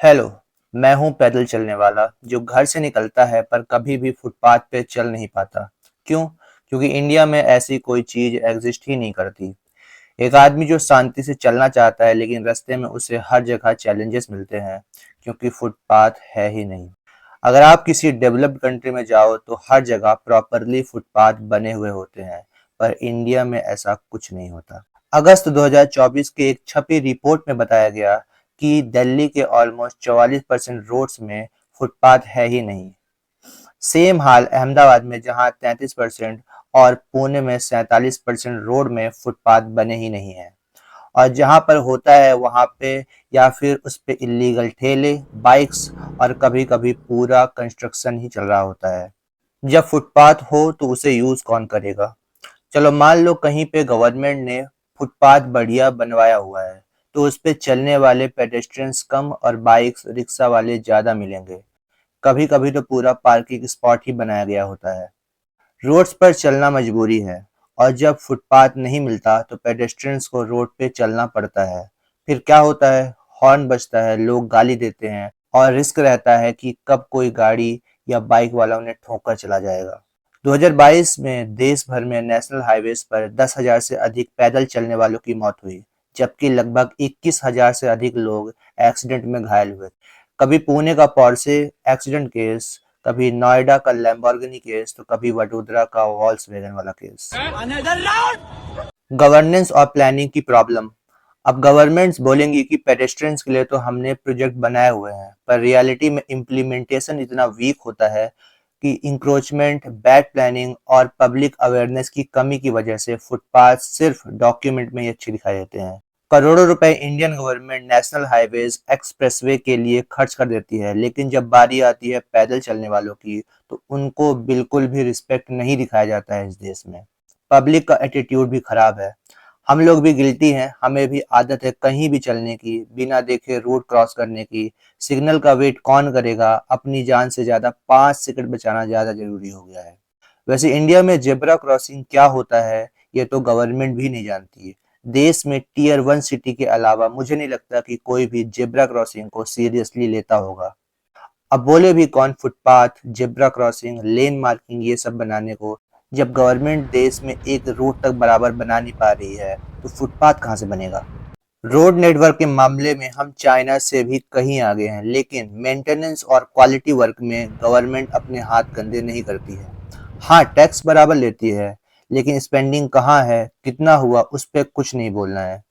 Hello. मैं हूँ पैदल चलने वाला जो घर से निकलता है पर कभी भी फुटपाथ पे चल नहीं पाता। क्यों? क्योंकि इंडिया में ऐसी कोई चीज एग्जिस्ट ही नहीं करती। एक आदमी जो शांति से चलना चाहता है लेकिन रास्ते में उसे हर जगह चैलेंजेस मिलते हैं क्योंकि फुटपाथ है ही नहीं। अगर आप किसी डेवलप्ड कंट्री में जाओ तो हर जगह प्रॉपरली फुटपाथ बने हुए होते हैं, पर इंडिया में ऐसा कुछ नहीं होता। अगस्त 2024 के एक छपी रिपोर्ट में बताया गया कि दिल्ली के ऑलमोस्ट 44% रोड्स में फुटपाथ है ही नहीं। सेम हाल अहमदाबाद में जहां 33% और पुणे में 47% रोड में फुटपाथ बने ही नहीं है। और जहां पर होता है वहां पे या फिर उस पे इलीगल ठेले, बाइक्स और कभी-कभी पूरा कंस्ट्रक्शन ही चल रहा होता है। जब फुटपाथ हो तो उसे यूज कौन करेगा? चलो मान लो कहीं पे गवर्नमेंट ने फुटपाथ बढ़िया बनवाया हुआ है, तो उस पे चलने वाले पेडेस्ट्रियंस कम और बाइक्स रिक्शा वाले ज्यादा मिलेंगे। कभी कभी तो पूरा पार्किंग स्पॉट ही बनाया गया होता है। रोड्स पर चलना मजबूरी है, और जब फुटपाथ नहीं मिलता तो पेडेस्ट्रियंस को रोड पे चलना पड़ता है। फिर क्या होता है? हॉर्न बजता है, लोग गाली देते हैं और रिस्क रहता है कि कब कोई गाड़ी या बाइक वाला उन्हें ठोक कर चला जाएगा। 2022 में देश भर में नेशनल हाईवेज पर 10,000 से अधिक पैदल चलने वालों की मौत हुई, जबकि लगभग 21,000 से अधिक लोग एक्सीडेंट में घायल हुए। कभी पुणे का पोर्शे एक्सीडेंट केस, कभी नोएडा का लैम्बोर्गिनी केस, तो कभी वडोदरा का वॉल्क्सवैगन वाला केस। गवर्नेंस और प्लानिंग की प्रॉब्लम। अब गवर्नमेंट्स बोलेंगी कि पेडेस्ट्रियंस के लिए तो हमने प्रोजेक्ट बनाए हुए हैं, पर रियलिटी में इम्प्लीमेंटेशन इतना वीक होता है कि इंक्रोचमेंट, बैड प्लानिंग और पब्लिक अवेयरनेस की कमी की वजह से फुटपाथ सिर्फ डॉक्यूमेंट में ही अच्छे दिखाई देते हैं। करोड़ों रुपए Indian government national highways, expressway के लिए खर्च कर देती है, लेकिन जब बारी आती है पैदल चलने वालों की तो उनको बिल्कुल भी रिस्पेक्ट नहीं दिखाया जाता है इस देश में। पब्लिक का एटीट्यूड भी खराब है। हम लोग भी गिल्टी हैं, हमें भी आदत है कहीं भी चलने की, बिना देखे रोड क्रॉस करने की। सिग्नल का वेट कौन करेगा? अपनी जान से ज्यादा 5 सेकंड बचाना ज्यादा जरूरी हो गया है। वैसे इंडिया में जेब्रा क्रॉसिंग क्या होता है ये तो गवर्नमेंट भी नहीं जानती है। देश में टीयर 1 सिटी के अलावा मुझे नहीं लगता कि कोई भी जेब्रा क्रॉसिंग को सीरियसली लेता होगा। अब बोले भी कौन फुटपाथ, जेब्रा क्रॉसिंग, लेन मार्किंग ये सब बनाने को, जब गवर्नमेंट देश में एक रोड तक बराबर बना नहीं पा रही है तो फुटपाथ कहाँ से बनेगा? रोड नेटवर्क के मामले में हम चाइना से भी कहीं आगे हैं, लेकिन मेंटेनेंस और क्वालिटी वर्क में गवर्नमेंट अपने हाथ गंदे नहीं करती है। हाँ, टैक्स बराबर लेती है, लेकिन स्पेंडिंग कहाँ है, कितना हुआ, उस पर कुछ नहीं बोलना है।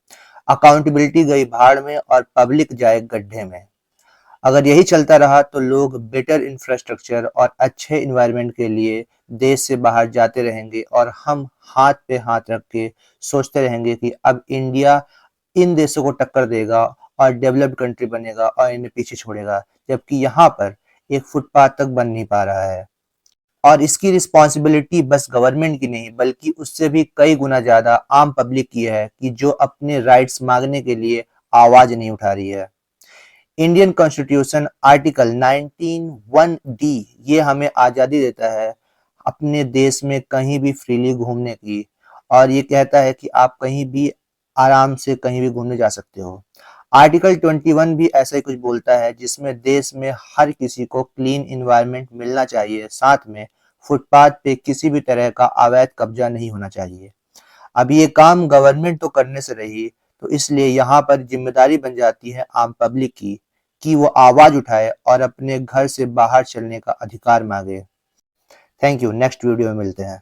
अकाउंटेबिलिटी गई भाड़ में और पब्लिक जाए गड्ढे में। अगर यही चलता रहा तो लोग बेटर इंफ्रास्ट्रक्चर और अच्छे इन्वायरमेंट के लिए देश से बाहर जाते रहेंगे, और हम हाथ पे हाथ रख के सोचते रहेंगे कि अब इंडिया इन देशों को टक्कर देगा और डेवलप्ड कंट्री बनेगा और इन्हें पीछे छोड़ेगा, जबकि यहाँ पर एक फुटपाथ तक बन नहीं पा रहा है। और इसकी रिस्पॉन्सिबिलिटी बस गवर्नमेंट की नहीं बल्कि उससे भी कई गुना ज्यादा आम पब्लिक की है, कि जो अपने राइट्स मांगने के लिए आवाज नहीं उठा रही है। इंडियन कॉन्स्टिट्यूशन आर्टिकल 19(1)(d) ये हमें आजादी देता है अपने देश में कहीं भी फ्रीली घूमने की, और ये कहता है कि आप कहीं भी आराम से कहीं भी घूमने जा सकते हो। आर्टिकल 21 भी ऐसा ही कुछ बोलता है, जिसमें देश में हर किसी को क्लीन इन्वायरमेंट मिलना चाहिए, साथ में फुटपाथ पे किसी भी तरह का अवैध कब्जा नहीं होना चाहिए। अब ये काम गवर्नमेंट तो करने से रही, तो इसलिए यहाँ पर जिम्मेदारी बन जाती है आम पब्लिक की, कि वो आवाज उठाए और अपने घर से बाहर चलने का अधिकार मांगे। Thank you. नेक्स्ट वीडियो में मिलते हैं।